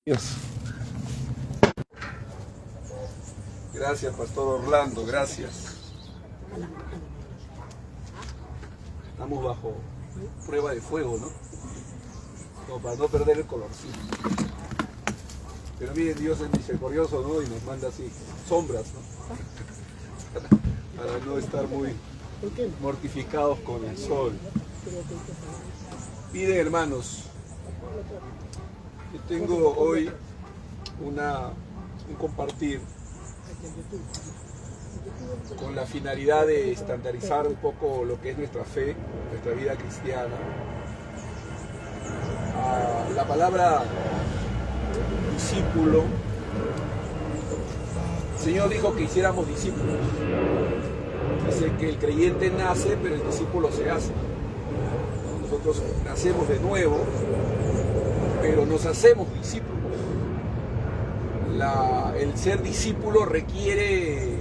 Dios. Gracias, Pastor Orlando, gracias. Estamos bajo prueba de fuego, ¿no? Como para no perder el colorcito. Pero miren, Dios es misericordioso, ¿no? Y nos manda así sombras, ¿no? Para no estar muy mortificados con el sol. Miren, hermanos, yo tengo hoy un compartir con la finalidad de estandarizar un poco lo que es nuestra fe, nuestra vida cristiana. La palabra discípulo, el Señor dijo que hiciéramos discípulos. Dice que el creyente nace, pero el discípulo se hace. Nosotros nacemos de nuevo, pero nos hacemos discípulos. El ser discípulo requiere,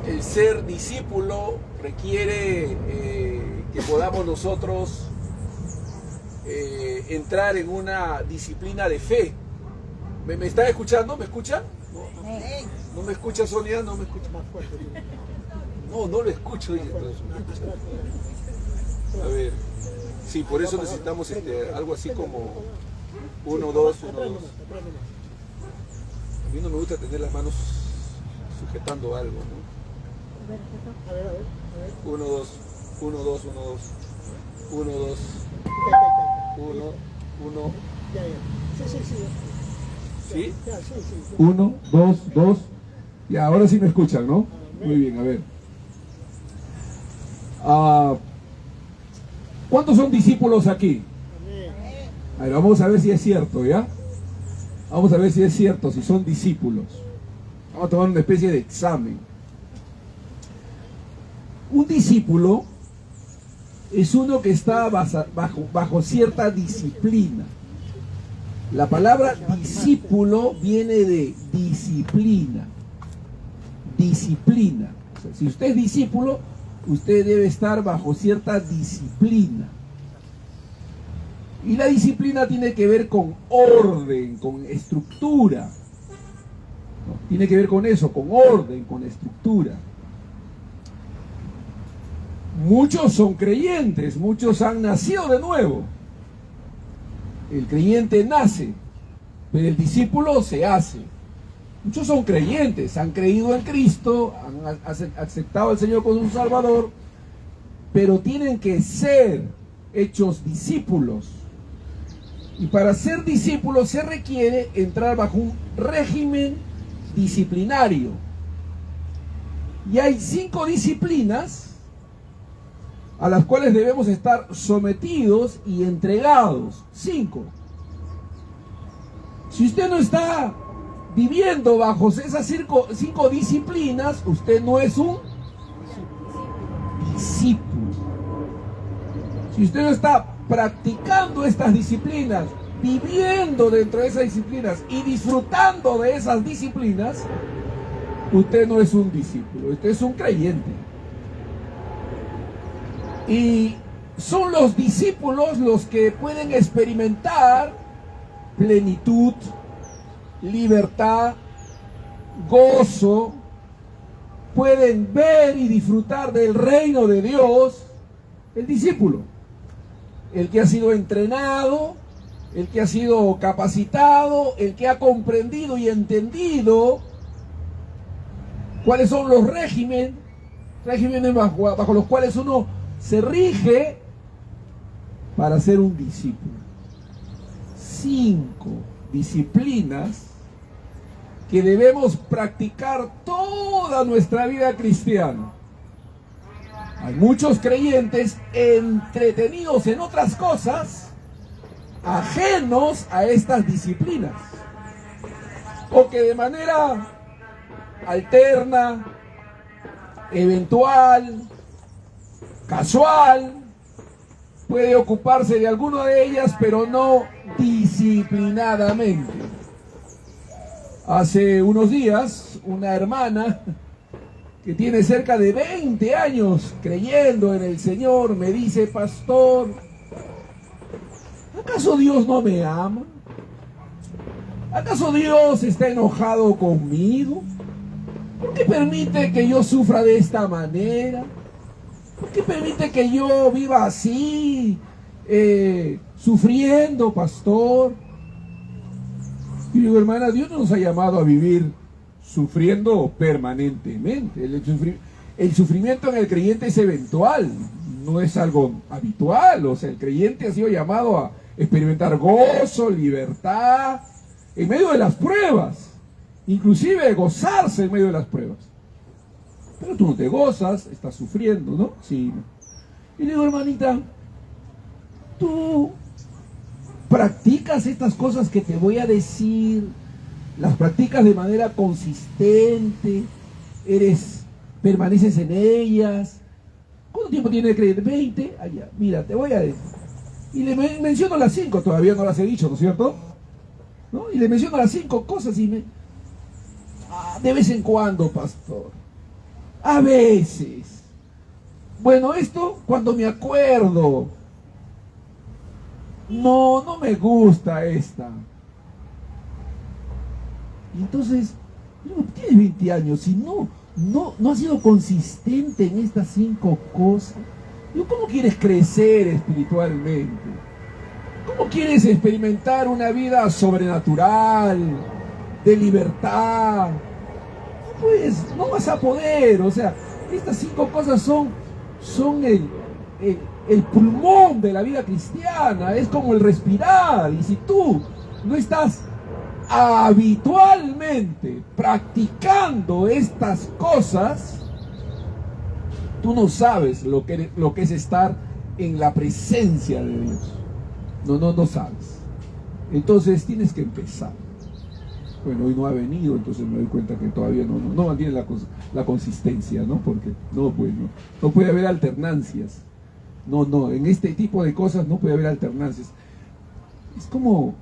el ser discípulo requiere que podamos nosotros entrar en una disciplina de fe. ¿Me están escuchando? ¿Me escuchan? ¿No me escucha, Sonia? ¿No me escucha? Más fuerte. No lo escucho. A ver. Sí, por eso necesitamos algo así como 1, 2, 1, 2. A mí no me gusta tener las manos sujetando algo, ¿no? A ver. 1, 2, 1, 2, 1, 2. 1, 2. 1, 1. Sí. ¿Sí? 1, 2, 2. Ya, ahora sí me escuchan, ¿no? Muy bien, a ver. ¿Cuántos son discípulos aquí? A ver, vamos a ver si es cierto, ¿ya? Vamos a ver si es cierto, si son discípulos. Vamos a tomar una especie de examen. Un discípulo es uno que está bajo cierta disciplina. La palabra discípulo viene de disciplina. Disciplina. O sea, si usted es discípulo, usted debe estar bajo cierta disciplina. Y la disciplina tiene que ver con orden, con estructura. ¿No? Tiene que ver con eso, con orden, con estructura. Muchos son creyentes, muchos han nacido de nuevo. El creyente nace, pero el discípulo se hace. Muchos son creyentes, han creído en Cristo, han aceptado al Señor como su Salvador, pero tienen que ser hechos discípulos. Y para ser discípulos se requiere entrar bajo un régimen disciplinario. Y hay 5 disciplinas a las cuales debemos estar sometidos y entregados. 5. Si usted no está viviendo bajo esas 5 disciplinas, usted no es un discípulo. Si usted no está practicando estas disciplinas, viviendo dentro de esas disciplinas y disfrutando de esas disciplinas, usted no es un discípulo, usted es un creyente. Y son los discípulos los que pueden experimentar plenitud, libertad, gozo, pueden ver y disfrutar del reino de Dios. El discípulo, el que ha sido entrenado, el que ha sido capacitado, el que ha comprendido y entendido cuáles son los regímenes bajo los cuales uno se rige para ser un discípulo. 5 disciplinas que debemos practicar toda nuestra vida cristiana. Hay muchos creyentes entretenidos en otras cosas, ajenos a estas disciplinas, o que de manera alterna, eventual, casual, puede ocuparse de alguna de ellas, pero no disciplinadamente. Hace unos días, una hermana que tiene cerca de 20 años creyendo en el Señor me dice: pastor, ¿Acaso Dios no me ama? ¿Acaso Dios está enojado conmigo? ¿Por qué permite que yo sufra de esta manera? ¿Por qué permite que yo viva así, sufriendo, pastor? Y digo, hermana, Dios no nos ha llamado a vivir sufriendo permanentemente. El sufrimiento en el creyente es eventual, no es algo habitual. O sea, el creyente ha sido llamado a experimentar gozo, libertad, en medio de las pruebas, inclusive gozarse en medio de las pruebas. Pero tú no te gozas, estás sufriendo, ¿no? Sí. Y digo, hermanita, tú practicas estas cosas que te voy a decir, las practicas de manera consistente, permaneces en ellas. ¿Cuánto tiempo tiene el creyente? 20. Allá, mira, te voy a decir. Y le menciono las 5, todavía no las he dicho, ¿no es cierto? ¿No? Y le menciono las 5 cosas y de vez en cuando, pastor. A veces. Bueno, esto cuando me acuerdo. No me gusta esta. Y entonces, tienes 20 años y no has sido consistente en estas 5 cosas. ¿Cómo quieres crecer espiritualmente? ¿Cómo quieres experimentar una vida sobrenatural, de libertad? Pues no vas a poder. O sea, estas 5 cosas son el pulmón de la vida cristiana, es como el respirar. Y si tú no estás habitualmente practicando estas cosas, tú no sabes lo que es estar en la presencia de Dios. No sabes. Entonces tienes que empezar. Bueno, hoy no ha venido, entonces me doy cuenta que todavía no mantiene la consistencia, ¿no? Porque no puede haber alternancias. No, en este tipo de cosas no puede haber alternancias. Es como,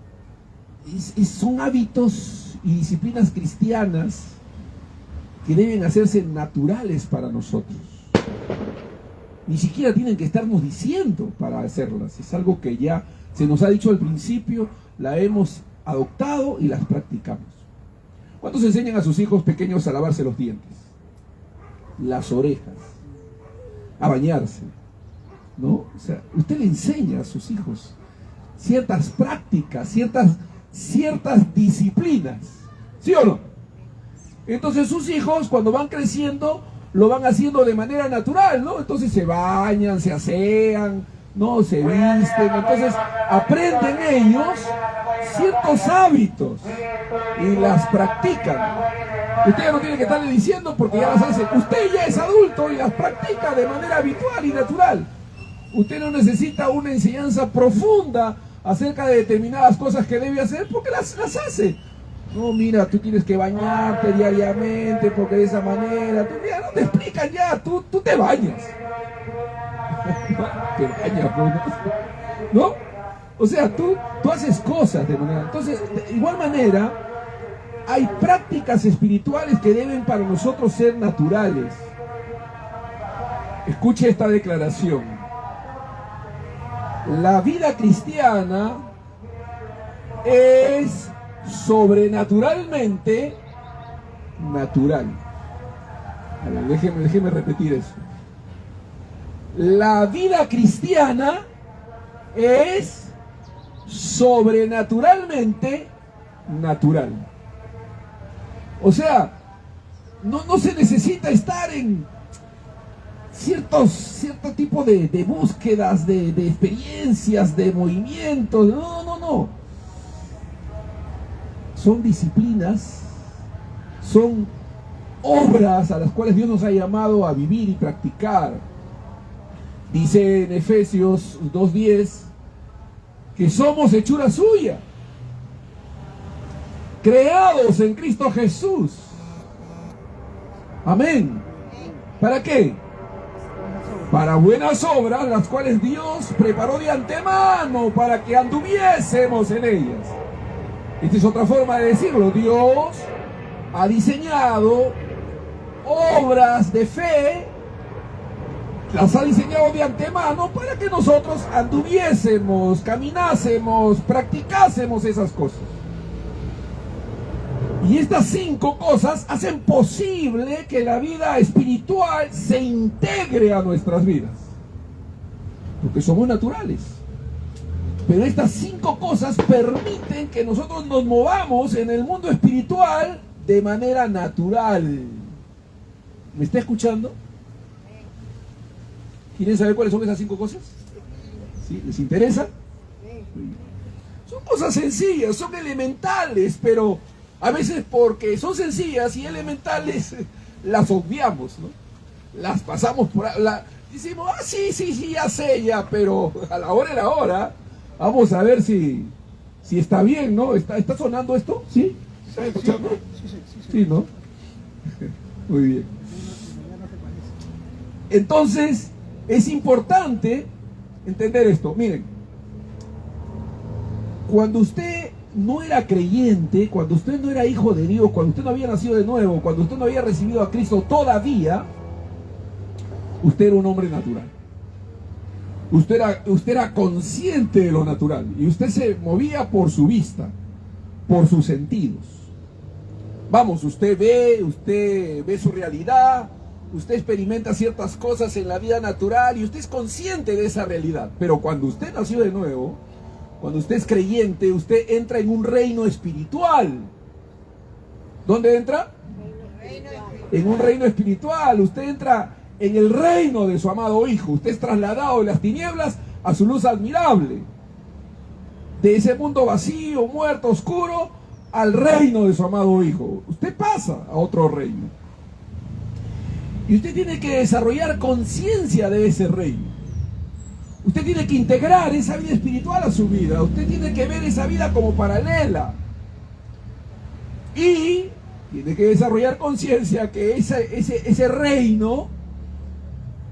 son hábitos y disciplinas cristianas que deben hacerse naturales para nosotros. Ni siquiera tienen que estarnos diciendo para hacerlas. Es algo que ya se nos ha dicho al principio, la hemos adoptado y las practicamos. ¿Cuántos enseñan a sus hijos pequeños a lavarse los dientes, las orejas, a bañarse? ¿No? O sea, usted le enseña a sus hijos ciertas prácticas, ciertas disciplinas, ¿sí o no? Entonces sus hijos cuando van creciendo lo van haciendo de manera natural, ¿no? Entonces se bañan, se asean, ¿no? Se visten, entonces aprenden ellos ciertos hábitos y las practican. Usted ya no tiene que estarle diciendo porque ya las hace. Usted ya es adulto y las practica de manera habitual y natural. Usted no necesita una enseñanza profunda acerca de determinadas cosas que debe hacer porque las hace. No, mira, tú tienes que bañarte diariamente porque de esa manera, ya no te explican ya, tú te bañas. Te bañas, ¿no? O sea, tú haces cosas de manera. Entonces, de igual manera, hay prácticas espirituales que deben para nosotros ser naturales. Escuche esta declaración. La vida cristiana es sobrenaturalmente natural. A ver, déjeme repetir eso. La vida cristiana es sobrenaturalmente natural. O sea, no se necesita estar en cierto tipo de búsquedas, de experiencias, de movimientos. No. Son disciplinas, son obras a las cuales Dios nos ha llamado a vivir y practicar. Dice en Efesios 2:10 que somos hechura suya, creados en Cristo Jesús. Amén. ¿Para qué? Para buenas obras, las cuales Dios preparó de antemano para que anduviésemos en ellas. Esta es otra forma de decirlo. Dios ha diseñado obras de fe las ha diseñado de antemano para que nosotros anduviésemos, caminásemos, practicásemos esas cosas. Y estas 5 cosas hacen posible que la vida espiritual se integre a nuestras vidas. Porque somos naturales. Pero estas 5 cosas permiten que nosotros nos movamos en el mundo espiritual de manera natural. ¿Me está escuchando? ¿Quieren saber cuáles son esas 5 cosas? ¿Sí? ¿Les interesa? Son cosas sencillas, son elementales, pero a veces porque son sencillas y elementales las obviamos, ¿no? Las pasamos por... decimos, sí, ya sé, ya, pero a la hora de la hora, vamos a ver si está bien, ¿no? ¿Está sonando esto? ¿Sí? ¿Está escuchando? Sí, ¿no? Muy bien. Entonces, es importante entender esto. Miren, cuando usted no era creyente, cuando usted no era hijo de Dios, cuando usted no había nacido de nuevo, cuando usted no había recibido a Cristo todavía, usted era un hombre natural. Usted era consciente de lo natural y usted se movía por su vista, por sus sentidos. Vamos, usted ve su realidad, usted experimenta ciertas cosas en la vida natural y usted es consciente de esa realidad. Pero cuando usted nació de nuevo, cuando usted es creyente, usted entra en un reino espiritual. ¿Dónde entra? En un reino espiritual. Usted entra en el reino de su amado Hijo. Usted es trasladado de las tinieblas a su luz admirable. De ese mundo vacío, muerto, oscuro, al reino de su amado Hijo. Usted pasa a otro reino. Y usted tiene que desarrollar conciencia de ese reino. Usted tiene que integrar esa vida espiritual a su vida. Usted tiene que ver esa vida como paralela. Y tiene que desarrollar conciencia que ese reino,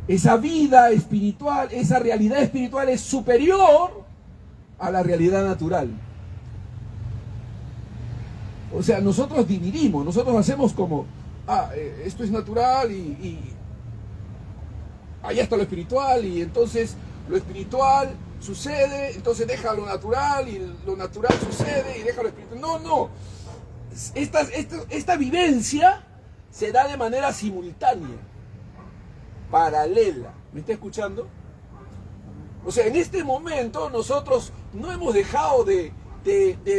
esa vida espiritual, esa realidad espiritual es superior a la realidad natural. O sea, nosotros dividimos, nosotros hacemos como, esto es natural y allá está lo espiritual y entonces lo espiritual sucede, entonces deja lo natural y lo natural sucede y deja lo espiritual. No. Esta vivencia se da de manera simultánea, paralela. ¿Me está escuchando? O sea, en este momento nosotros no hemos dejado de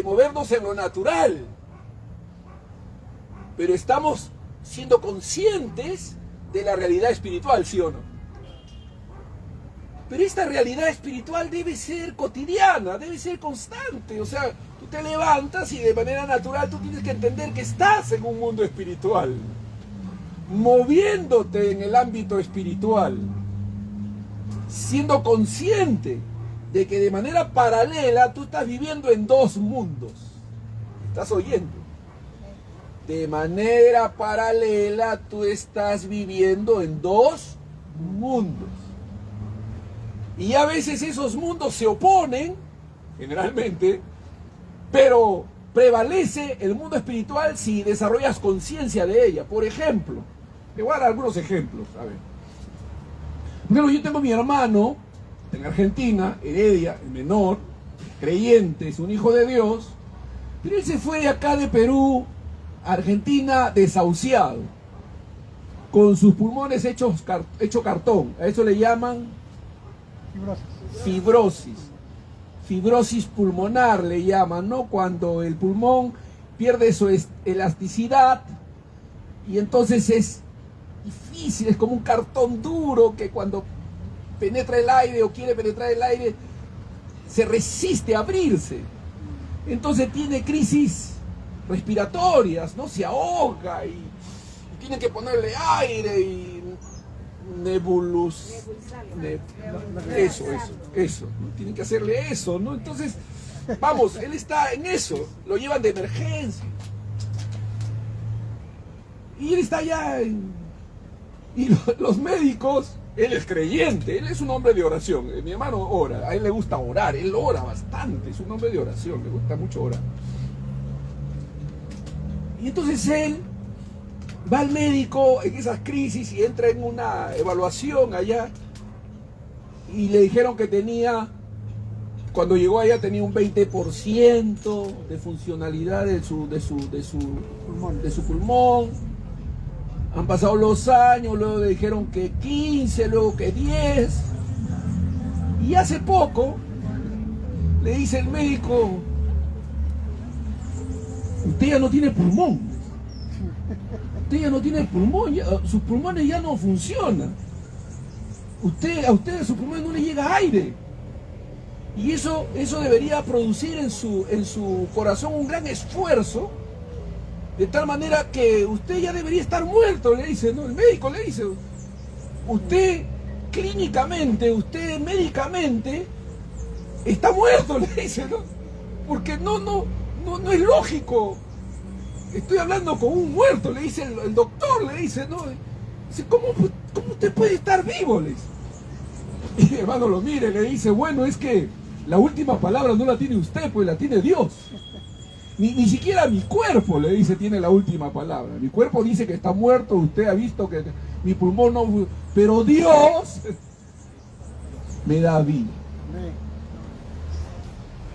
movernos en lo natural, pero estamos siendo conscientes de la realidad espiritual, ¿sí o no? Pero esta realidad espiritual debe ser cotidiana, debe ser constante. O sea, tú te levantas y de manera natural tú tienes que entender que estás en un mundo espiritual, moviéndote en el ámbito espiritual, siendo consciente de que de manera paralela tú estás viviendo en 2 mundos. ¿Estás oyendo? De manera paralela tú estás viviendo en 2 mundos. Y a veces esos mundos se oponen, generalmente, pero prevalece el mundo espiritual si desarrollas conciencia de ella. Por ejemplo, te voy a dar algunos ejemplos. A ver. Primero, yo tengo mi hermano en Argentina, Heredia, el menor, creyente, es un hijo de Dios, pero él se fue de acá de Perú a Argentina desahuciado, con sus pulmones hecho cartón. A eso le llaman fibrosis pulmonar le llaman, ¿no? Cuando el pulmón pierde su elasticidad y entonces es difícil, es como un cartón duro que cuando penetra el aire o quiere penetrar el aire se resiste a abrirse. Entonces tiene crisis respiratorias, ¿no? Se ahoga y tiene que ponerle aire y eso, ¿no? Tienen que hacerle eso, ¿no? Entonces, vamos, él está en eso, lo llevan de emergencia. Y él está allá y los médicos, él es creyente, él es un hombre de oración. Mi hermano ora, a él le gusta orar, él ora bastante, es un hombre de oración, le gusta mucho orar. Y entonces él va al médico en esas crisis y entra en una evaluación allá y le dijeron que tenía, cuando llegó allá tenía un 20% de funcionalidad de su pulmón. Han pasado los años, luego le dijeron que 15, luego que 10. Y hace poco le dice el médico: usted ya no tiene pulmón. Usted ya no tiene pulmón, sus pulmones ya no funcionan. A usted a sus pulmones no le llega aire. Y eso debería producir en su corazón un gran esfuerzo, de tal manera que usted ya debería estar muerto, le dice, ¿no? El médico le dice, usted clínicamente, usted médicamente está muerto, le dice, ¿no? Porque no es lógico. Estoy hablando con un muerto, le dice el doctor, le dice, ¿no? Dice, ¿cómo usted puede estar vivo? Le dice. Y mi hermano lo mira y le dice, bueno, es que la última palabra no la tiene usted, pues la tiene Dios. Ni siquiera mi cuerpo, le dice, tiene la última palabra. Mi cuerpo dice que está muerto, usted ha visto que mi pulmón no... Pero Dios me da vida.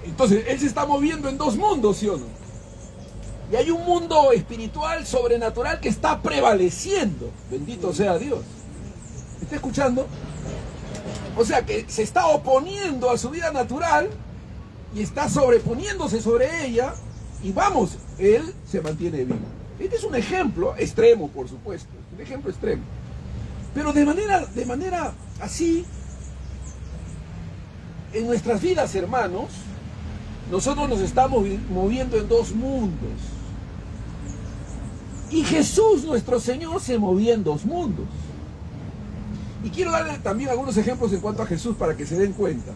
Entonces, Él se está moviendo en dos mundos, ¿sí o no? Y hay un mundo espiritual, sobrenatural, que está prevaleciendo. Bendito sea Dios. ¿Me está escuchando? O sea, que se está oponiendo a su vida natural y está sobreponiéndose sobre ella. Y vamos, Él se mantiene vivo. Este es un ejemplo extremo, por supuesto. Un ejemplo extremo. Pero de manera así, en nuestras vidas, hermanos, nosotros nos estamos moviendo en dos mundos. Y Jesús, nuestro Señor, se movía en dos mundos. Y quiero darle también algunos ejemplos en cuanto a Jesús para que se den cuenta.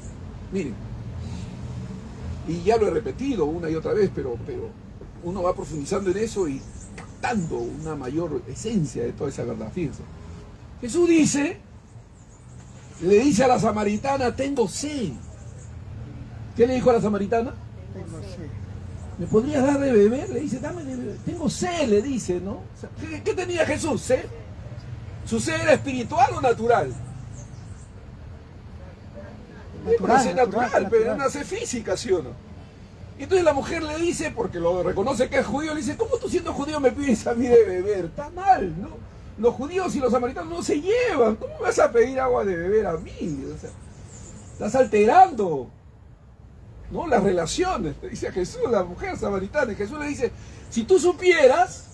Miren, y ya lo he repetido una y otra vez, pero uno va profundizando en eso y captando una mayor esencia de toda esa verdad. Fíjense, Jesús le dice a la samaritana, tengo sed. ¿Qué le dijo a la samaritana? Tengo sed. ¿Me podrías dar de beber? Le dice, dame de beber. Tengo sed, le dice, ¿no? O sea, ¿qué tenía Jesús? ¿Sed? ¿Su sed era espiritual o natural? Una sed natural, pero era una sed física, ¿sí o no? Y entonces la mujer le dice, porque lo reconoce que es judío, le dice, ¿cómo tú siendo judío me pides a mí de beber? Está mal, ¿no? Los judíos y los samaritanos no se llevan. ¿Cómo me vas a pedir agua de beber a mí? O sea, estás alterando, ¿no? Las relaciones, te dice a Jesús, la mujer samaritana. Y Jesús le dice, si tú supieras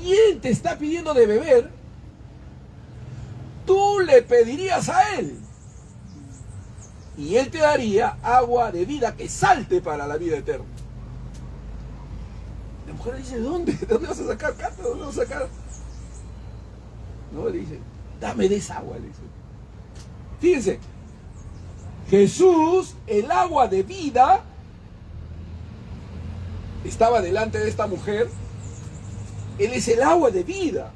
quién te está pidiendo de beber, tú le pedirías a él y él te daría agua de vida que salte para la vida eterna. La mujer le dice, ¿de dónde vas a sacar? ¿De dónde vas a sacar? No, le dice, dame de esa agua, le dice. Fíjense, Jesús, el agua de vida, estaba delante de esta mujer. Él es el agua de vida.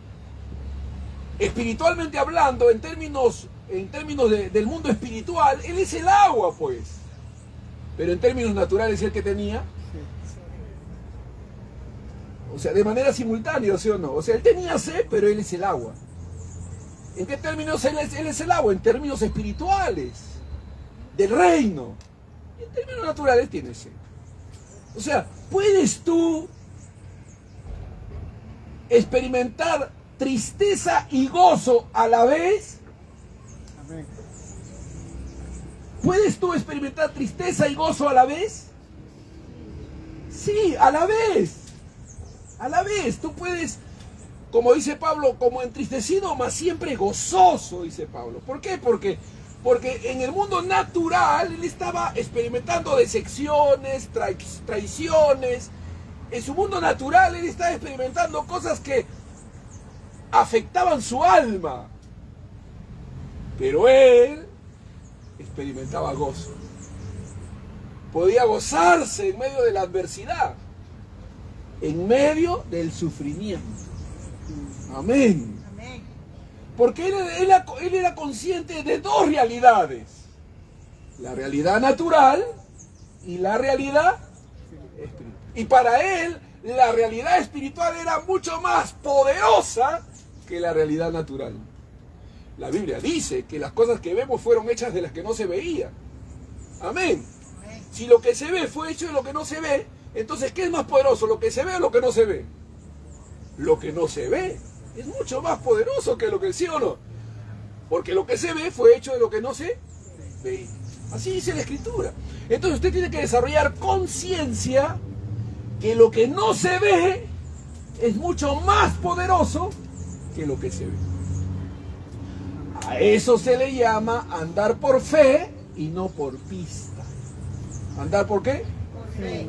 Espiritualmente hablando, en términos del mundo espiritual, Él es el agua, pues. Pero en términos naturales, ¿el que tenía? O sea, de manera simultánea, ¿sí o no? O sea, Él tenía sed, pero Él es el agua. ¿En qué términos Él es el agua? En términos espirituales, del reino. Y en términos naturales tiene sed. O sea, ¿puedes tú experimentar tristeza y gozo a la vez? Amén. ¿Puedes tú experimentar tristeza y gozo a la vez? Sí, a la vez. A la vez. Tú puedes, como dice Pablo, como entristecido, mas siempre gozoso, dice Pablo. ¿Por qué? Porque en el mundo natural él estaba experimentando decepciones, traiciones. En su mundo natural él estaba experimentando cosas que afectaban su alma. Pero él experimentaba gozo. Podía gozarse en medio de la adversidad, en medio del sufrimiento. Amén. Amén. Porque él era consciente de dos realidades: la realidad natural y la realidad espiritual. Y para él, la realidad espiritual era mucho más poderosa que la realidad natural. La Biblia dice que las cosas que vemos fueron hechas de las que no se veían. Amén. Si lo que se ve fue hecho de lo que no se ve, entonces ¿qué es más poderoso? ¿Lo que se ve o lo que no se ve? Lo que no se ve es mucho más poderoso que lo que sí o no. Porque lo que se ve fue hecho de lo que no se ve. Así dice la Escritura. Entonces usted tiene que desarrollar conciencia que lo que no se ve es mucho más poderoso que lo que se ve. A eso se le llama andar por fe y no por vista. ¿Andar por qué? Por fe.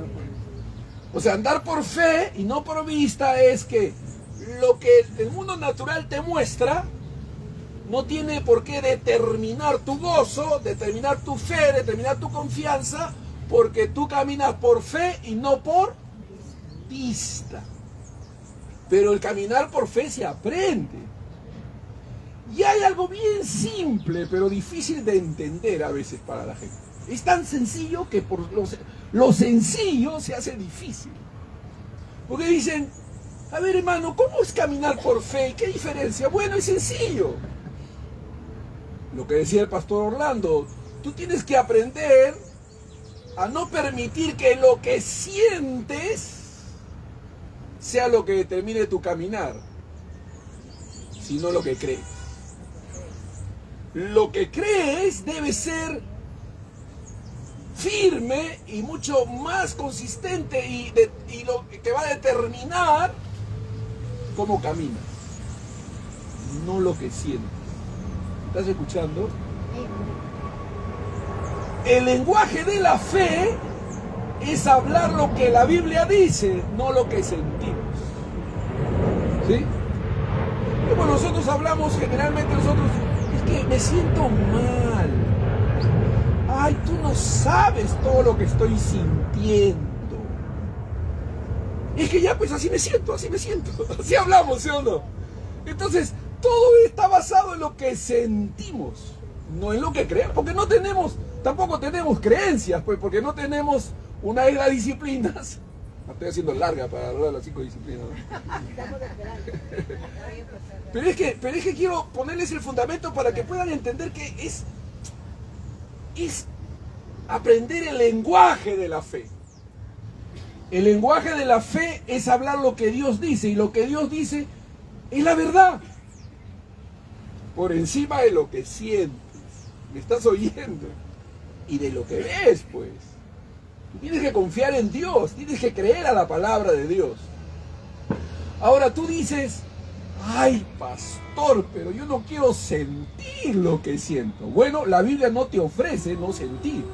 O sea, andar por fe y no por vista es que lo que el mundo natural te muestra no tiene por qué determinar tu gozo, determinar tu fe, determinar tu confianza, porque tú caminas por fe y no por vista. Pero el caminar por fe se aprende. Y hay algo bien simple, pero difícil de entender a veces para la gente. Es tan sencillo que por lo sencillo se hace difícil. Porque dicen, a ver hermano, ¿cómo es caminar por fe? ¿Qué diferencia? Bueno, es sencillo. Lo que decía el pastor Orlando, tú tienes que aprender a no permitir que lo que sientes sea lo que determine tu caminar, sino lo que crees. Lo que crees debe ser firme y mucho más consistente y lo que va a determinar cómo caminas, no lo que sientes. ¿Estás escuchando? El lenguaje de la fe es hablar lo que la Biblia dice, no lo que sentimos. ¿Sí? Como nosotros hablamos, generalmente nosotros, es que me siento mal. Ay, tú no sabes todo lo que estoy sintiendo. Es que ya pues así me siento. Así hablamos, ¿sí o no? Entonces, todo está basado en lo que sentimos, no en lo que creemos, porque tampoco tenemos creencias, pues, porque no tenemos una de las disciplinas. La estoy haciendo larga para hablar de las 5 disciplinas. Pero es que quiero ponerles el fundamento para que puedan entender que es aprender el lenguaje de la fe. El lenguaje de la fe es hablar lo que Dios dice, y lo que Dios dice es la verdad. Por encima de lo que sientes, me estás oyendo, y de lo que ves, pues. Tú tienes que confiar en Dios, tienes que creer a la palabra de Dios. Ahora tú dices, ay pastor, pero yo no quiero sentir lo que siento. Bueno, la Biblia no te ofrece no sentir.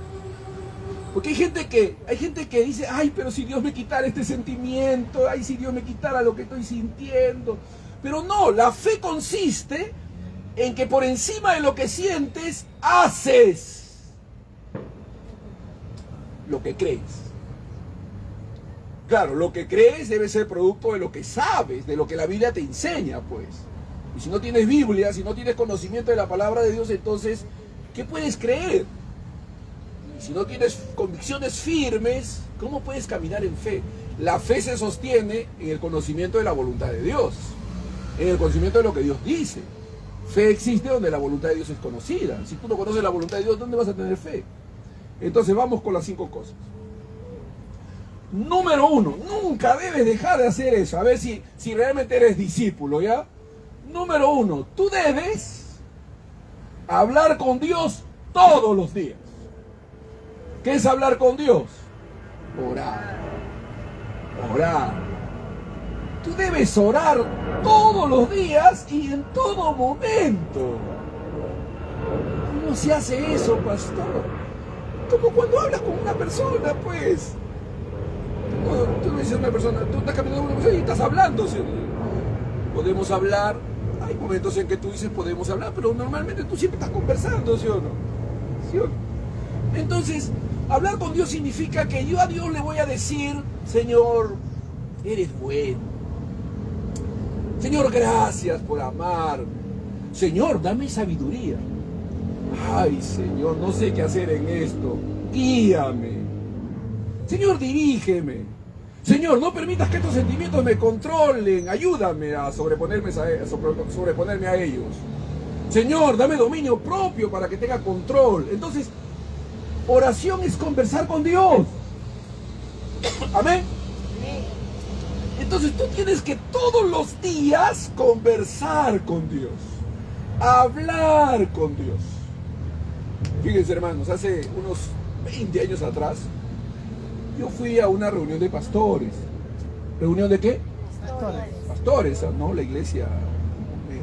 Porque hay gente que dice, ay, pero si Dios me quitara este sentimiento, ay, si Dios me quitara lo que estoy sintiendo. Pero no, la fe consiste en que por encima de lo que sientes, haces lo que crees. Claro, lo que crees debe ser producto de lo que sabes, de lo que la Biblia te enseña, pues. Y si no tienes Biblia, si no tienes conocimiento de la palabra de Dios, entonces, ¿qué puedes creer? Y si no tienes convicciones firmes, ¿cómo puedes caminar en fe? La fe se sostiene en el conocimiento de la voluntad de Dios, en el conocimiento de lo que Dios dice. Fe existe donde la voluntad de Dios es conocida. Si tú no conoces la voluntad de Dios, ¿dónde vas a tener fe? Entonces vamos con las 5 cosas. Número 1, nunca debes dejar de hacer eso. A ver si realmente eres discípulo, ¿ya? Número 1, tú debes hablar con Dios todos los días. ¿Qué es hablar con Dios? Orar. Tú debes orar todos los días y en todo momento. ¿Cómo se hace eso, pastor? Como cuando hablas con una persona, pues. Tú le dices a una persona, tú estás caminando con una persona y estás hablando. ¿Sí? Podemos hablar. Hay momentos en que tú dices podemos hablar, pero normalmente tú siempre estás conversando, ¿sí o no? ¿Sí o no? Entonces, hablar con Dios significa que yo a Dios le voy a decir, Señor, eres bueno. Señor, gracias por amarme. Señor, dame sabiduría. Ay, Señor, no sé qué hacer en esto. Guíame. Señor, dirígeme. Señor, no permitas que estos sentimientos me controlen. Ayúdame a sobreponerme a ellos. Señor, dame dominio propio para que tenga control. Entonces, oración es conversar con Dios. Amén. Entonces tú tienes que todos los días conversar con Dios, hablar con Dios. Fíjense, hermanos, hace unos 20 años atrás, yo fui a una reunión de pastores. ¿Reunión de qué? Pastores, ¿no? La iglesia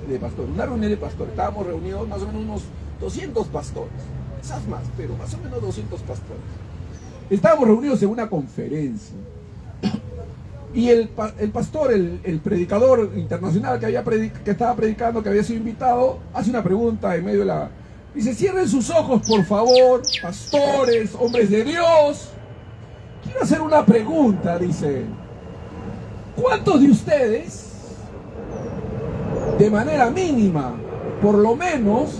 de pastores. Una reunión de pastores. Estábamos reunidos más o menos unos 200 pastores. Quizás más, pero más o menos 200 pastores. Estábamos reunidos en una conferencia. Y el pastor, el predicador internacional que estaba predicando, que había sido invitado, hace una pregunta en medio de la... Dice, cierren sus ojos, por favor, pastores, hombres de Dios. Quiero hacer una pregunta, dice. ¿Cuántos de ustedes, de manera mínima, por lo menos,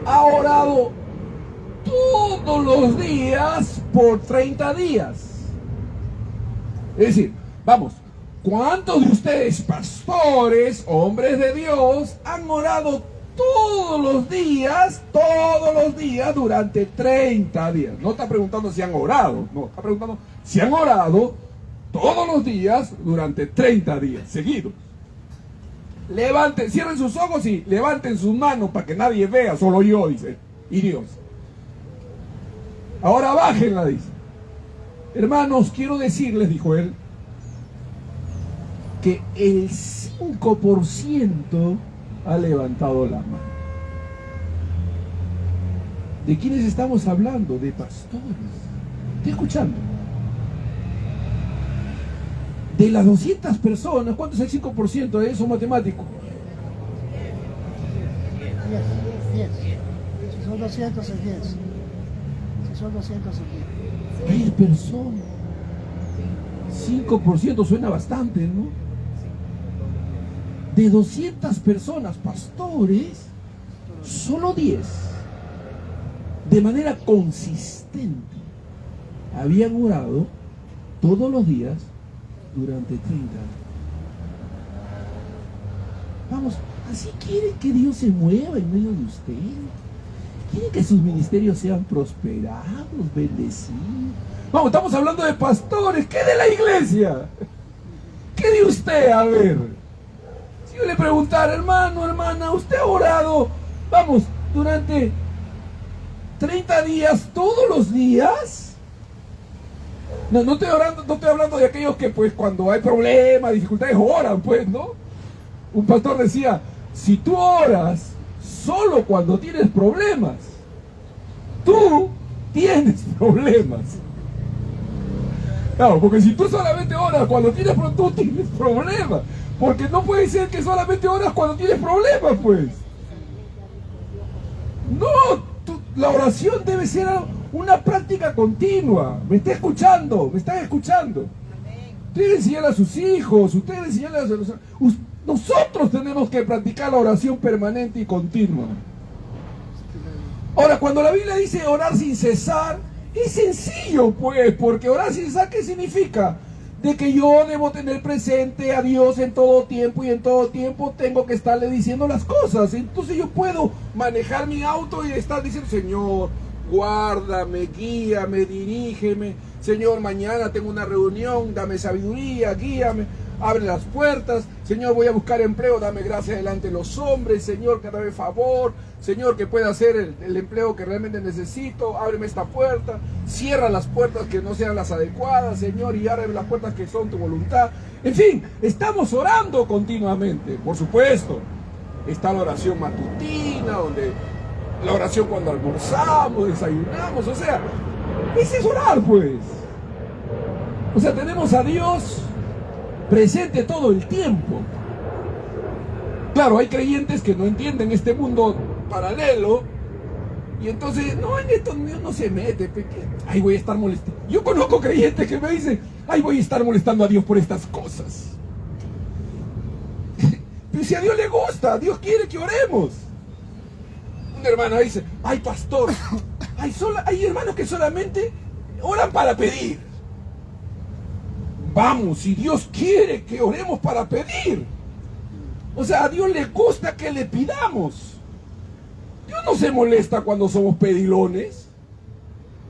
ha orado todos los días por 30 días? Es decir, vamos, ¿cuántos de ustedes, pastores, hombres de Dios, han orado todos los días, durante 30 días? No está preguntando si han orado, no, está preguntando si han orado todos los días durante 30 días seguidos. Levanten, cierren sus ojos y levanten sus manos para que nadie vea, solo yo, dice, y Dios. Ahora bájenla, dice. Hermanos, quiero decirles, dijo él, que el 5% ha levantado la mano. ¿De quiénes estamos hablando? De pastores. ¿Estoy escuchando? De las 200 personas, ¿cuánto es el 5% de eso matemático? 10. Si son 200 es 10. Si son 200 es 10. 10 personas. 5% suena bastante, ¿no? De 200 personas, pastores, solo 10, de manera consistente, habían orado todos los días durante 30 años. Vamos, ¿así quieren que Dios se mueva en medio de ustedes? ¿Quieren que sus ministerios sean prosperados, bendecidos? Vamos, estamos hablando de pastores. ¿Qué de la iglesia? ¿Qué de usted? A ver, si yo le preguntara, hermano, hermana, ¿usted ha orado, vamos, durante 30 días, todos los días? No estoy hablando de aquellos que pues cuando hay problemas, dificultades, oran, pues, ¿no? Un pastor decía, si tú oras solo cuando tienes problemas, tú tienes problemas. Claro, porque si tú solamente oras cuando tienes problemas, tú tienes problemas. Porque no puede ser que solamente oras cuando tienes problemas, pues. No, la oración debe ser una práctica continua. ¿Me está escuchando? ¿Me están escuchando? Usted enseñar a sus hijos, usted enseñar a los... Nosotros tenemos que practicar la oración permanente y continua. Ahora, cuando la Biblia dice orar sin cesar, es sencillo, pues, porque orar sin cesar, ¿qué significa? De que yo debo tener presente a Dios en todo tiempo, y en todo tiempo tengo que estarle diciendo las cosas. Entonces yo puedo manejar mi auto y estar diciendo, Señor, guárdame, guíame, dirígeme. Señor, mañana tengo una reunión, dame sabiduría, guíame, abre las puertas. Señor, voy a buscar empleo, dame gracia delante de los hombres. Señor, que dame favor. Señor, que pueda hacer el empleo que realmente necesito. Ábreme esta puerta, cierra las puertas que no sean las adecuadas, Señor, y ábreme las puertas que son tu voluntad. En fin, estamos orando continuamente. Por supuesto, está la oración matutina, donde la oración cuando almorzamos, desayunamos, o sea, ese es orar, pues. O sea, tenemos a Dios presente todo el tiempo. Claro, hay creyentes que no entienden este mundo paralelo y entonces, no, en esto Dios no se mete, ay, voy a estar molestando. Yo conozco creyentes que me dicen, ay, voy a estar molestando a Dios por estas cosas. Pero si a Dios le gusta, Dios quiere que oremos. Una hermana dice, ay, pastor, hay hermanos que solamente oran para pedir. Vamos, si Dios quiere que oremos para pedir. O sea, a Dios le gusta que le pidamos. Dios no se molesta cuando somos pedilones.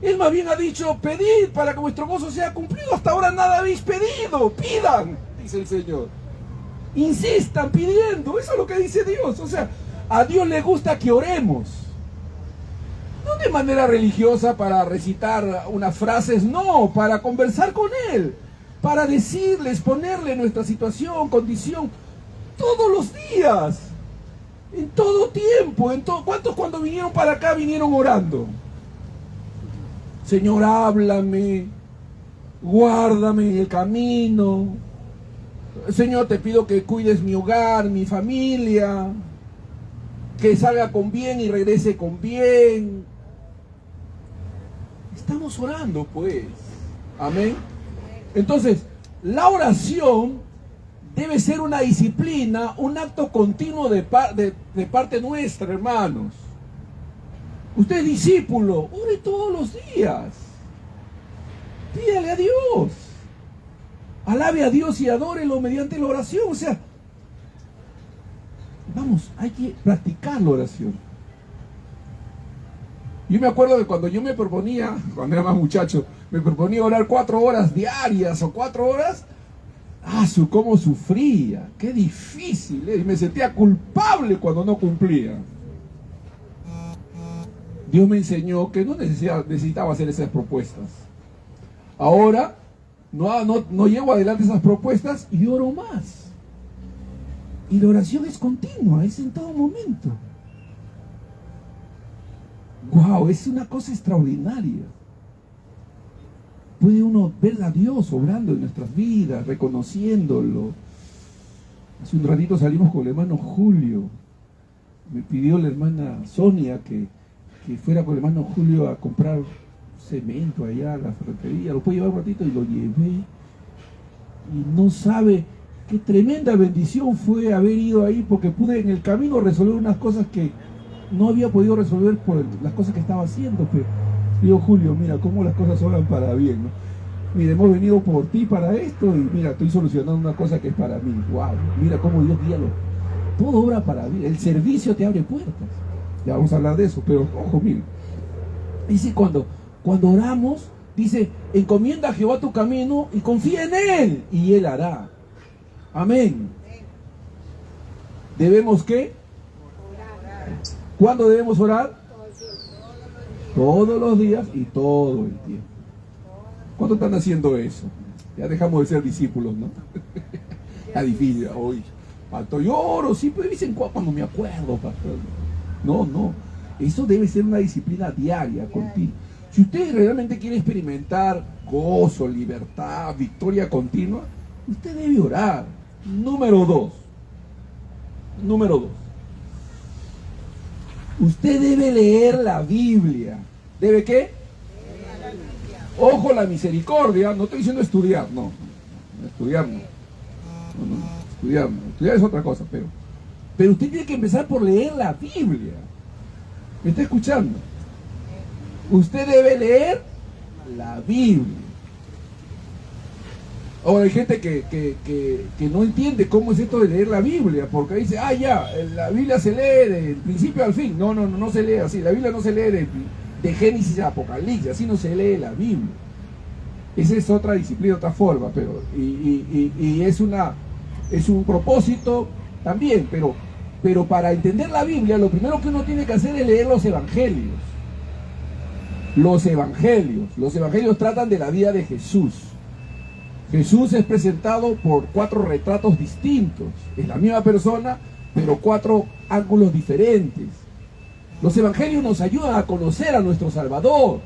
Él más bien ha dicho, pedid para que vuestro gozo sea cumplido. Hasta ahora nada habéis pedido. Pidan, dice el Señor. Insistan pidiendo. Eso es lo que dice Dios. O sea, a Dios le gusta que oremos. No de manera religiosa para recitar unas frases, no, para conversar con Él. Para decirles, ponerle nuestra situación, condición, todos los días. En todo tiempo. ¿Cuántos cuando vinieron para acá vinieron orando? Señor, háblame, guárdame en el camino. Señor, te pido que cuides mi hogar, mi familia, que salga con bien y regrese con bien. Estamos orando, pues. Amén. Entonces, la oración debe ser una disciplina, un acto continuo de parte nuestra, hermanos. Usted es discípulo, ore todos los días. Pídale a Dios. Alabe a Dios y adórelo mediante la oración. O sea, vamos, hay que practicar la oración. Yo me acuerdo de cuando yo me proponía, cuando era más muchacho, me proponía orar 4 horas diarias o 4 horas. Cómo sufría, qué difícil, y me sentía culpable cuando no cumplía. Dios me enseñó que no necesitaba hacer esas propuestas. Ahora no llevo adelante esas propuestas y oro más. Y la oración es continua, es en todo momento. ¡Wow! Es una cosa extraordinaria. Puede uno ver a Dios obrando en nuestras vidas, reconociéndolo. Hace un ratito salimos con el hermano Julio. Me pidió la hermana Sonia que fuera con el hermano Julio a comprar cemento allá a la ferretería. Lo pude llevar un ratito y lo llevé. Y no sabe qué tremenda bendición fue haber ido ahí, porque pude en el camino resolver unas cosas que no había podido resolver por las cosas que estaba haciendo. Pero digo, Julio, mira cómo las cosas obran para bien, ¿no? Mira, hemos venido por ti para esto y mira, estoy solucionando una cosa que es para mí. Wow, mira cómo Dios guía todo obra para bien. El servicio te abre puertas. Ya vamos a hablar de eso, pero ojo, mira. Dice cuando oramos, dice, encomienda a Jehová tu camino y confía en Él y Él hará. Amén. ¿Debemos qué? ¿Cuándo debemos orar? Todos los días y todo el tiempo. ¿Cuántos están haciendo eso? Ya dejamos de ser discípulos, ¿no? Está difícil hoy. Pastor, yo oro, sí, pero dicen cuando me acuerdo, pastor. No. Eso debe ser una disciplina diaria, continua. Si usted realmente quiere experimentar gozo, libertad, victoria continua, usted debe orar. Número 2. Usted debe leer la Biblia. ¿Debe qué? Ojo, la misericordia. No estoy diciendo estudiar, no. Estudiar no. Estudiar no. Estudiar es otra cosa, pero usted tiene que empezar por leer la Biblia. ¿Me está escuchando? Usted debe leer la Biblia. Ahora hay gente que no entiende cómo es esto de leer la Biblia, porque dice, la Biblia se lee del principio al fin. No se lee así. La Biblia no se lee de Génesis a Apocalipsis, así no se lee la Biblia. Esa es otra disciplina, otra forma, pero y es un propósito también, pero para entender la Biblia, lo primero que uno tiene que hacer es leer los evangelios. Los evangelios tratan de la vida de Jesús. Jesús es presentado por 4 retratos distintos. Es la misma persona, pero 4 ángulos diferentes. Los evangelios nos ayudan a conocer a nuestro Salvador,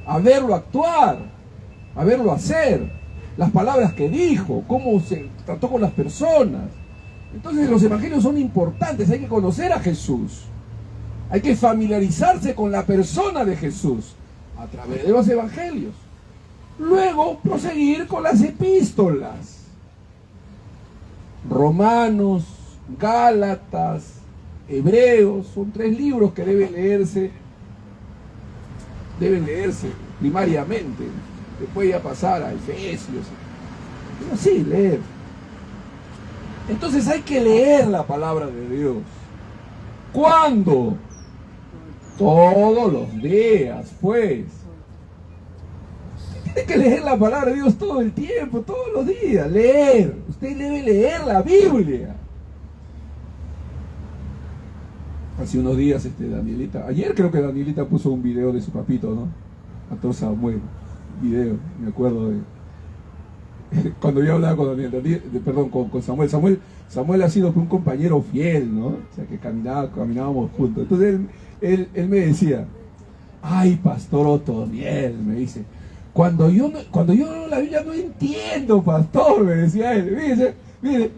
a verlo actuar, a verlo hacer, las palabras que dijo, cómo se trató con las personas. Entonces los evangelios son importantes, hay que conocer a Jesús. Hay que familiarizarse con la persona de Jesús a través de los evangelios. Luego proseguir con las epístolas. Romanos, Gálatas, Hebreos, son 3 libros que deben leerse primariamente. Después ya pasar a Efesios. Pero sí, leer. Entonces hay que leer la palabra de Dios. ¿Cuándo? Todos los días, pues. Usted tiene que leer la palabra de Dios todo el tiempo, todos los días. Leer. Usted debe leer la Biblia. Hace unos días, Danielita, ayer creo que Danielita puso un video de su papito, ¿no? Pastor Samuel, video, me acuerdo de cuando yo hablaba con Daniel, perdón, con Samuel. Samuel ha sido un compañero fiel, ¿no? O sea, que caminábamos juntos. Entonces él me decía, ay, Pastor Otoniel, me dice, cuando yo leo la Biblia no entiendo, pastor, me decía él, mire,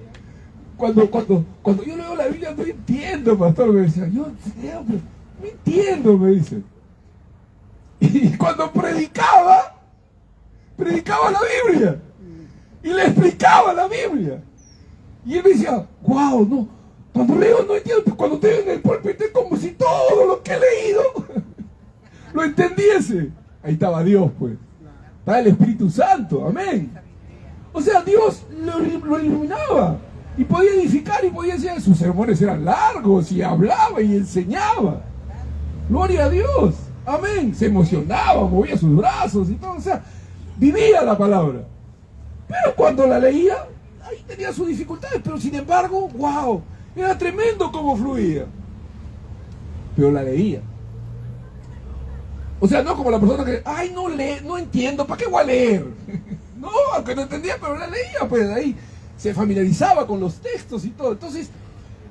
cuando yo leo la Biblia no entiendo, pastor, me decía, yo no entiendo, me dice. Y cuando predicaba la Biblia, y le explicaba la Biblia, y él me decía, wow, no, cuando leo no entiendo, cuando estoy en el púlpito es como si todo lo que he leído lo entendiese. Ahí estaba Dios, pues, estaba el Espíritu Santo, amén. O sea, Dios lo iluminaba, y podía edificar, y podía decir, sus sermones eran largos, y hablaba y enseñaba. Gloria a Dios, amén. Se emocionaba, movía sus brazos y todo, o sea, vivía la palabra. Pero cuando la leía, ahí tenía sus dificultades, pero sin embargo, wow, era tremendo cómo fluía. Pero la leía. O sea, no como la persona que, ay, no entiendo, ¿para qué voy a leer? No, aunque no entendía, pero la leía, pues ahí se familiarizaba con los textos y todo. Entonces,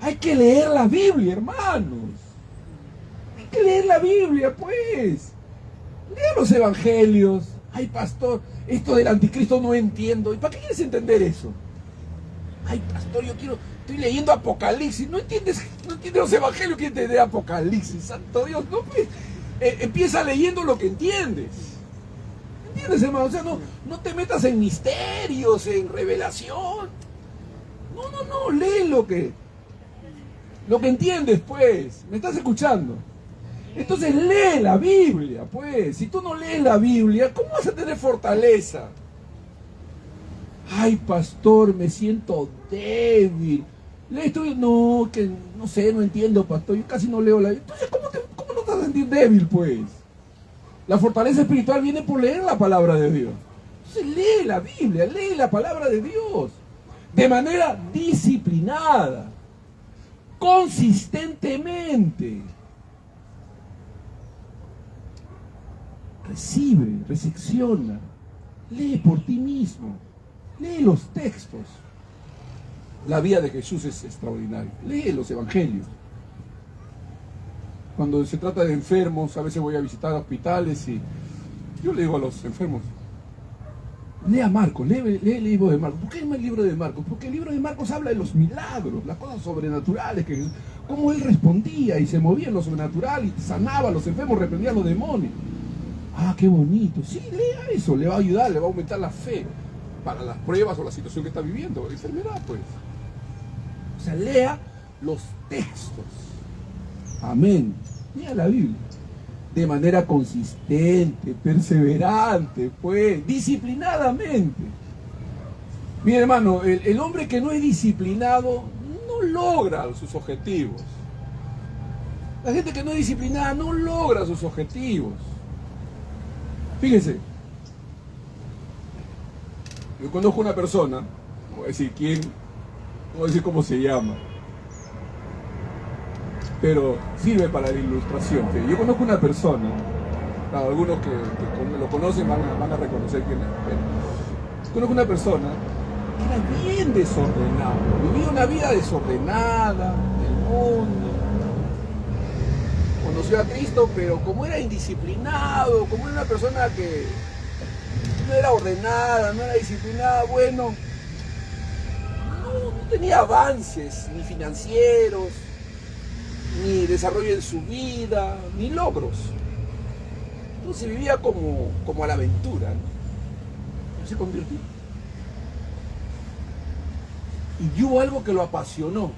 hay que leer la Biblia, hermanos. Hay que leer la Biblia, pues. Lea los evangelios. Ay, pastor, esto del anticristo no entiendo. ¿Y para qué quieres entender eso? Ay, pastor, estoy leyendo Apocalipsis. ¿No entiendes los evangelios? ¿Quieres entender Apocalipsis? Santo Dios, no, pues, empieza leyendo lo que entiendes. ¿Entiendes, hermano? O sea, no te metas en misterios, en revelación. No, lee lo que entiendes, pues. ¿Me estás escuchando? Entonces lee la Biblia, pues. Si tú no lees la Biblia, ¿cómo vas a tener fortaleza? Ay, pastor, me siento débil. No sé, no entiendo, pastor. Yo casi no leo la Biblia. Entonces, ¿cómo no te vas a sentir débil, pues? La fortaleza espiritual viene por leer la palabra de Dios. Entonces lee la Biblia, lee la palabra de Dios. De manera disciplinada. Consistentemente. Recibe, recepciona, lee por ti mismo, lee los textos. La vida de Jesús es extraordinaria. Lee los evangelios. Cuando se trata de enfermos, a veces voy a visitar hospitales y yo le digo a los enfermos, lea Marcos, lee el libro de Marcos. ¿Por qué el libro de Marcos? Porque el libro de Marcos habla de los milagros, las cosas sobrenaturales, cómo él respondía y se movía en lo sobrenatural y sanaba a los enfermos, reprendía a los demonios. Ah, qué bonito. Sí, lea eso, le va a ayudar, le va a aumentar la fe para las pruebas o la situación que está viviendo, la enfermedad, pues. O sea, lea los textos. Amén. Lea la Biblia. De manera consistente, perseverante, pues, disciplinadamente. Mi hermano, el hombre que no es disciplinado no logra sus objetivos. La gente que no es disciplinada no logra sus objetivos. Fíjense, yo conozco una persona, no voy a decir quién, no voy a decir cómo se llama, pero sirve para la ilustración. Yo conozco una persona, claro, algunos que lo conocen van a reconocer quién es, pero conozco una persona que era bien desordenada, vivía una vida desordenada del mundo. Conoció a Cristo, pero como era indisciplinado, como era una persona que no era ordenada, no era disciplinada, bueno, no tenía avances ni financieros, ni desarrollo en su vida, ni logros. Entonces vivía como a la aventura, ¿no? Se convirtió. Y hubo algo que lo apasionó,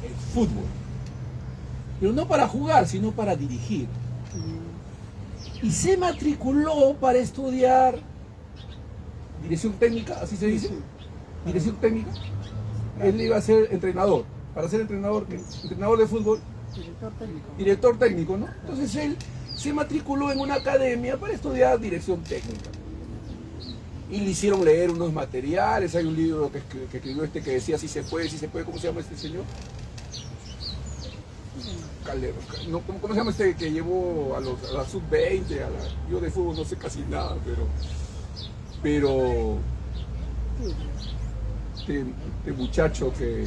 el fútbol. Pero no para jugar, sino para dirigir. Y se matriculó para estudiar dirección técnica, así se dice, dirección técnica. Él iba a ser entrenador. Para ser entrenador, ¿qué? Entrenador de fútbol, Director técnico. Director técnico, ¿no? Entonces él se matriculó en una academia para estudiar dirección técnica. Y le hicieron leer unos materiales. Hay un libro que escribió que decía si se puede, ¿cómo se llama este señor? Calero, no, ¿cómo se llama este que llevó a la sub-20? Yo de fútbol no sé casi nada, pero este muchacho que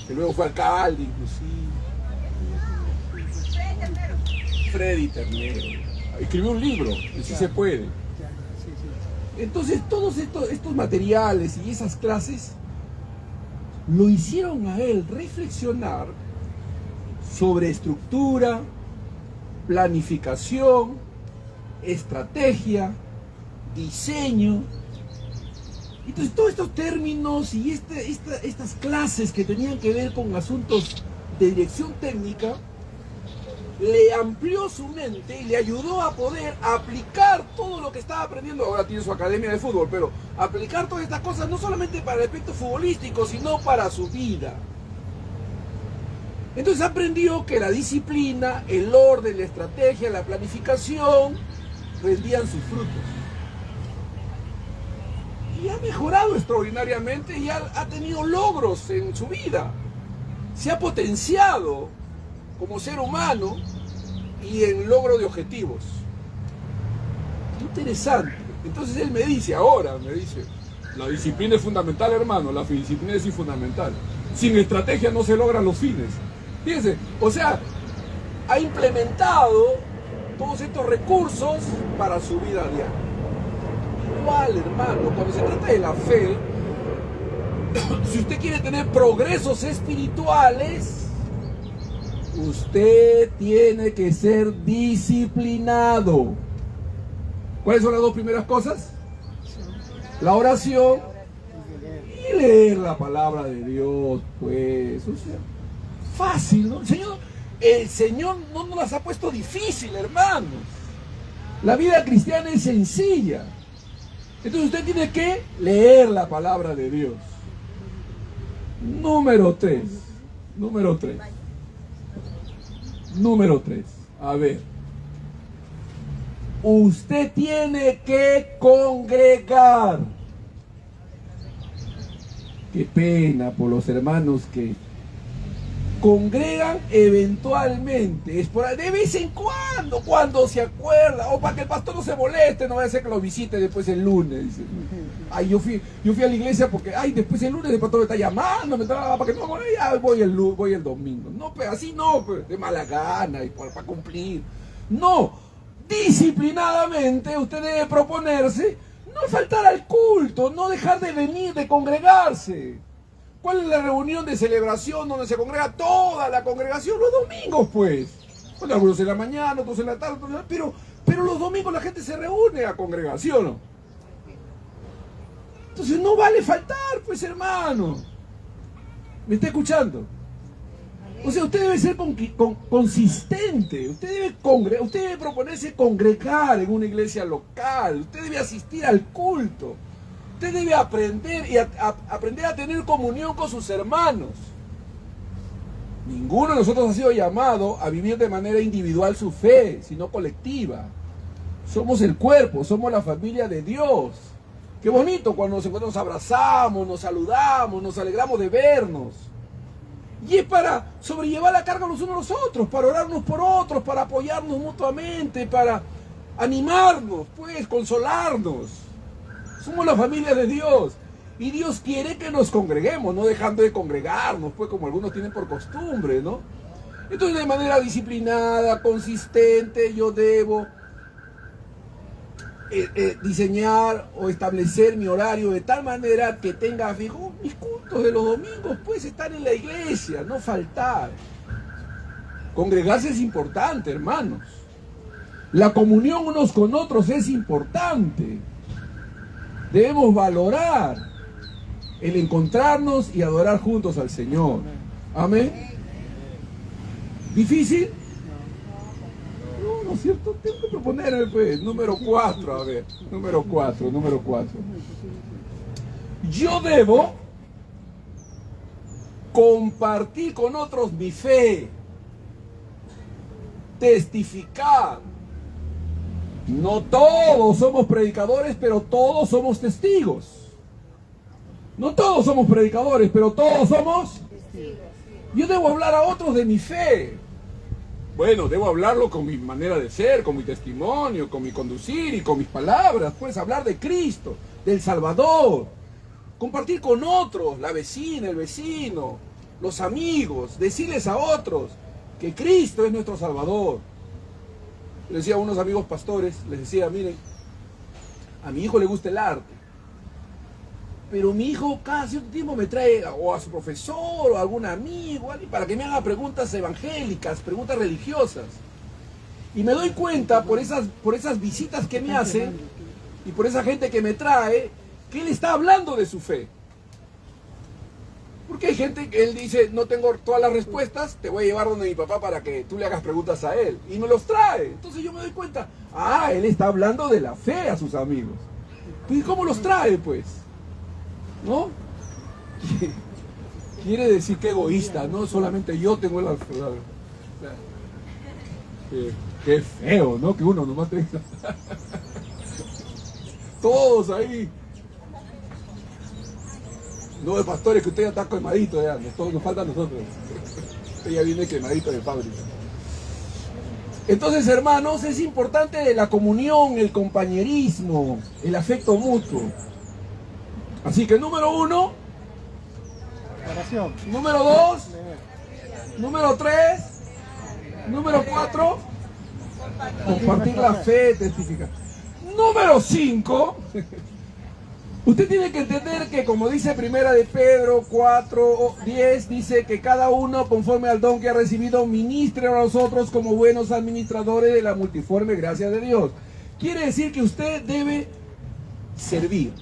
luego fue alcalde inclusive, Freddy Ternero, escribió un libro, que sí se puede. Entonces todos estos materiales y esas clases lo hicieron a él reflexionar sobre estructura, planificación, estrategia, diseño. Entonces todos estos términos y estas clases que tenían que ver con asuntos de dirección técnica le amplió su mente y le ayudó a poder aplicar todo lo que estaba aprendiendo. Ahora tiene su academia de fútbol, pero aplicar todas estas cosas no solamente para el aspecto futbolístico, sino para su vida. Entonces aprendió que la disciplina, el orden, la estrategia, la planificación rendían sus frutos. Y ha mejorado extraordinariamente y ha tenido logros en su vida. Se ha potenciado como ser humano y en logro de objetivos. Interesante. Entonces él me dice, la disciplina es fundamental, hermano, la disciplina es fundamental. Sin estrategia no se logran los fines. Fíjense, o sea, ha implementado todos estos recursos para su vida diaria. Igual, hermano, cuando se trata de la fe, si usted quiere tener progresos espirituales, usted tiene que ser disciplinado. ¿Cuáles son las dos primeras cosas? La oración y leer la palabra de Dios, pues, o sea, fácil, ¿no? El Señor no nos las ha puesto difícil, hermanos. La vida cristiana es sencilla. Entonces usted tiene que leer la palabra de Dios. Número 3. A ver. Usted tiene que congregar. Qué pena por los hermanos que congregan eventualmente, de vez en cuando se acuerda, o para que el pastor no se moleste, no vaya a ser que lo visite después el lunes. Dice, ay, yo fui a la iglesia porque, ay, después el lunes el pastor me está llamando, para que no me moleste, ya voy el domingo. No, pues así no, pues, de mala gana y para cumplir. No, disciplinadamente usted debe proponerse no faltar al culto, no dejar de venir, de congregarse. ¿Cuál es la reunión de celebración donde se congrega toda la congregación? Los domingos, pues. Bueno, algunos en la mañana, otros en la tarde, pero los domingos la gente se reúne a congregación, ¿no? Entonces no vale faltar, pues, hermano. ¿Me está escuchando? O sea, usted debe ser consistente. Usted debe proponerse congregar en una iglesia local. Usted debe asistir al culto. Usted debe aprender aprender a tener comunión con sus hermanos. Ninguno de nosotros ha sido llamado a vivir de manera individual su fe, sino colectiva. Somos el cuerpo, somos la familia de Dios. Qué bonito cuando nos encontramos, nos abrazamos, nos saludamos, nos alegramos de vernos. Y es para sobrellevar la carga los unos a los otros, para orarnos por otros, para apoyarnos mutuamente, para animarnos, pues, consolarnos. Somos la familia de Dios. Y Dios quiere que nos congreguemos, no dejando de congregarnos, pues como algunos tienen por costumbre, ¿no? Entonces de manera disciplinada, consistente, yo debo diseñar o establecer mi horario de tal manera que tenga fijo mis cultos de los domingos, pues estar en la iglesia, no faltar. Congregarse es importante, hermanos. La comunión unos con otros es importante. Debemos valorar el encontrarnos y adorar juntos al Señor. Amén. ¿Difícil? No, ¿no es cierto? Tengo que proponerme, pues. Número 4, a ver. Número 4. Yo debo compartir con otros mi fe. testificar. No todos somos predicadores, pero todos somos testigos. No todos somos predicadores, pero todos somos testigos. Yo debo hablar a otros de mi fe. Bueno, debo hablarlo con mi manera de ser, con mi testimonio, con mi conducir y con mis palabras. Puedes hablar de Cristo, del Salvador. Compartir con otros, la vecina, el vecino, los amigos. Decirles a otros que Cristo es nuestro Salvador. Le decía a unos amigos pastores, les decía, miren, a mi hijo le gusta el arte. Pero mi hijo cada cierto tiempo me trae o a su profesor o a algún amigo para que me haga preguntas evangélicas, preguntas religiosas. Y me doy cuenta por esas visitas que me hace y por esa gente que me trae, que él está hablando de su fe. Porque hay gente que él dice, no tengo todas las respuestas, te voy a llevar donde mi papá para que tú le hagas preguntas a él. Y me los trae. Entonces yo me doy cuenta, él está hablando de la fe a sus amigos. ¿Y cómo los trae, pues? ¿No? Quiere decir que egoísta, no solamente yo tengo la qué feo, ¿no? Que uno nomás tenga todos ahí. No, el pastor, es que usted ya está quemadito, ya nos falta a nosotros. Usted ya viene quemadito de fábrica. Entonces, hermanos, es importante la comunión, el compañerismo, el afecto mutuo. Así que número 1, oración. Número 2, número 3, número 4, compartir la fe, testificar. Número 5, usted tiene que entender que, como dice Primera de Pedro 4:10, dice que cada uno conforme al don que ha recibido ministre a nosotros como buenos administradores de la multiforme gracia de Dios. Quiere decir que usted debe servir.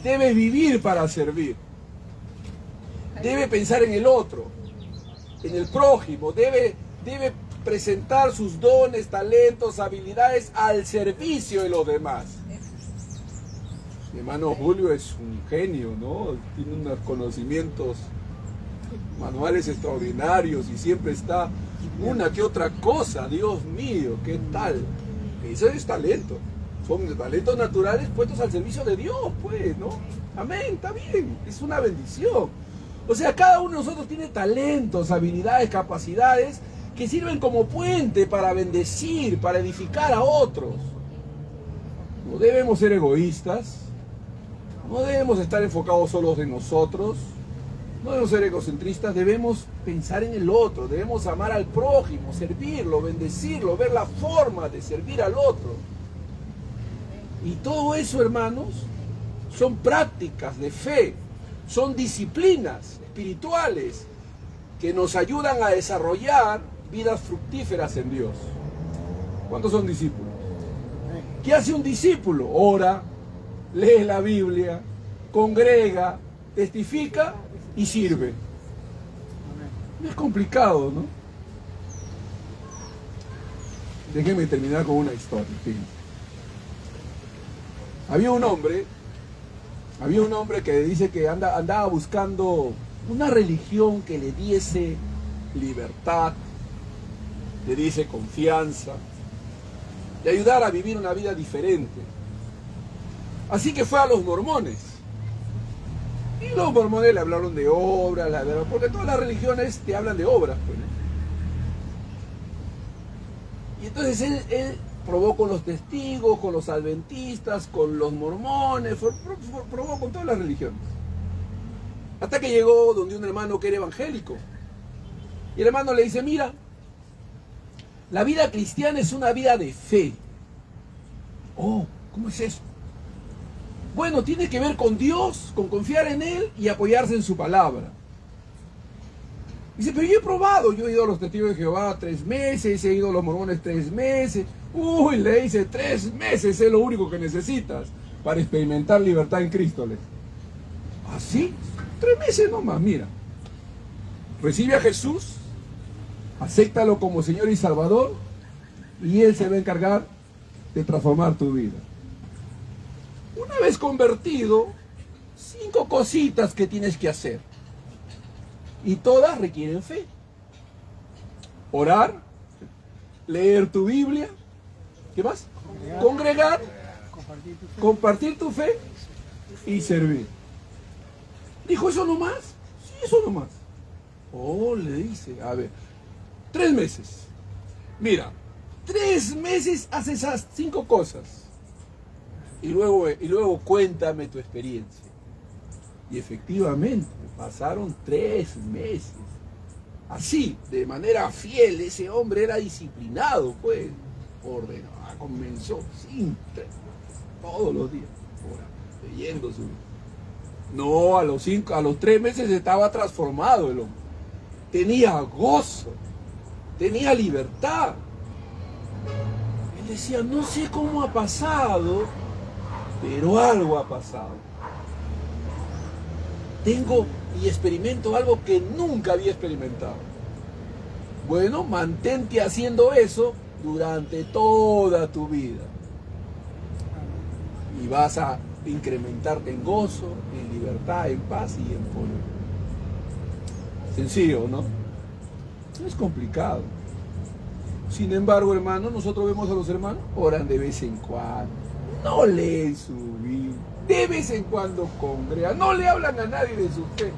Debe vivir para servir. Debe pensar en el otro, en el prójimo. Debe presentar sus dones, talentos, habilidades al servicio de los demás. Mi hermano Julio es un genio, ¿no? Tiene unos conocimientos manuales extraordinarios y siempre está una que otra cosa. Dios mío, ¿qué tal? Eso es talento. Son talentos naturales puestos al servicio de Dios, pues, ¿no? Amén, está bien, es una bendición. O sea, cada uno de nosotros tiene talentos, habilidades, capacidades que sirven como puente para bendecir, para edificar a otros. No debemos ser egoístas, no debemos estar enfocados solos en nosotros, no debemos ser egocentristas, debemos pensar en el otro, debemos amar al prójimo, servirlo, bendecirlo, ver la forma de servir al otro. Y todo eso, hermanos, son prácticas de fe, son disciplinas espirituales que nos ayudan a desarrollar vidas fructíferas en Dios. ¿Cuántos son discípulos? ¿Qué hace un discípulo? Ora, lee la Biblia, congrega, testifica y sirve. No es complicado, ¿no? Déjenme terminar con una historia. Fíjense. Había un hombre que dice que andaba buscando una religión que le diese libertad, le diese confianza, le ayudara a vivir una vida diferente. Así que fue a los mormones. Y los mormones le hablaron de obras, porque todas las religiones te hablan de obras, pues, ¿no? Y entonces él probó con los testigos, con los adventistas, con los mormones, probó con todas las religiones. Hasta que llegó donde un hermano que era evangélico. Y el hermano le dice, mira, la vida cristiana es una vida de fe. Oh, ¿cómo es eso? Bueno, tiene que ver con Dios, con confiar en Él y apoyarse en su palabra. Dice, pero yo he probado, yo he ido a los testigos de Jehová 3 meses, he ido a los mormones 3 meses. Uy, le dice, 3 meses es lo único que necesitas para experimentar libertad en Cristo. ¿Ah, sí? 3 meses nomás, mira. Recibe a Jesús, acéptalo como Señor y Salvador, y Él se va a encargar de transformar tu vida. Una vez convertido, 5 cositas que tienes que hacer. Y todas requieren fe. Orar, leer tu Biblia, ¿qué más? Congregar, compartir tu fe y servir. ¿Dijo eso nomás? Sí, eso nomás. Oh, le dice, a ver, 3 meses. Mira, 3 meses haces esas 5 cosas. Y luego cuéntame tu experiencia. Y efectivamente, pasaron 3 meses. Así, de manera fiel, ese hombre era disciplinado, pues. Ordenaba, comenzó todos los días, leyendo su... No, a los 3 meses estaba transformado el hombre. Tenía gozo, tenía libertad. Él decía, no sé cómo ha pasado, pero algo ha pasado. Tengo y experimento algo que nunca había experimentado. Bueno, mantente haciendo eso durante toda tu vida. Y vas a incrementarte en gozo, en libertad, en paz y en poder. Sencillo, ¿no? No es complicado. Sin embargo, hermano, nosotros vemos a los hermanos, oran de vez en cuando, no leen su Biblia, de vez en cuando congregan, no le hablan a nadie de su fe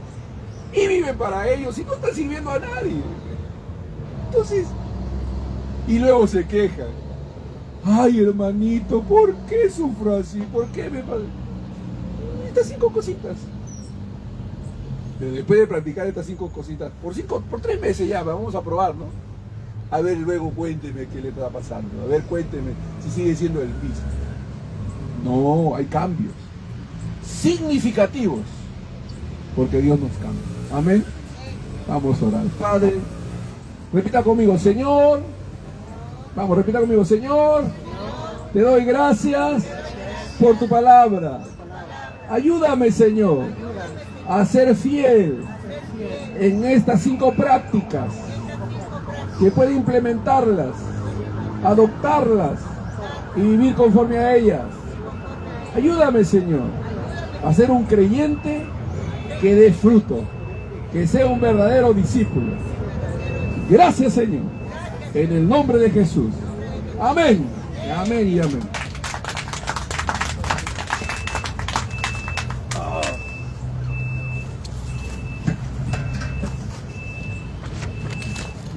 y viven para ellos y no están sirviendo a nadie. Entonces, y luego se quejan. Ay, hermanito, ¿por qué sufro así? ¿Por qué me pasa? Estas 5 cositas. Pero después de practicar estas 5 cositas, por 3 meses ya, vamos a probar, ¿no? A ver, luego cuénteme qué le está pasando. A ver, cuénteme si sigue siendo el mismo. No, hay cambios significativos, porque Dios nos cambia. Amén. Vamos a orar. Padre, repita conmigo, Señor. Vamos, repita conmigo, Señor. Te doy gracias por tu palabra. Ayúdame, Señor, a ser fiel en estas 5 prácticas, que pueda implementarlas, adoptarlas y vivir conforme a ellas. Ayúdame, Señor, a ser un creyente que dé fruto, que sea un verdadero discípulo. Gracias, Señor, en el nombre de Jesús. Amén, amén y amén.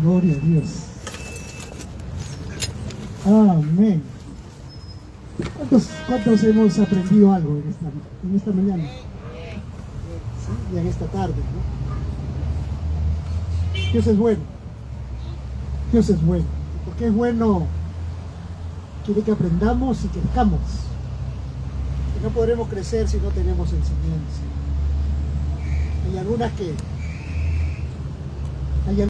Gloria a Dios. Amén. ¿Cuántos hemos aprendido algo en esta mañana? ¿Sí? Y en esta tarde, ¿no? Dios es bueno. Dios es bueno. Porque es bueno, quiere que aprendamos y crezcamos. Que no podremos crecer si no tenemos enseñanza. Hay algunas que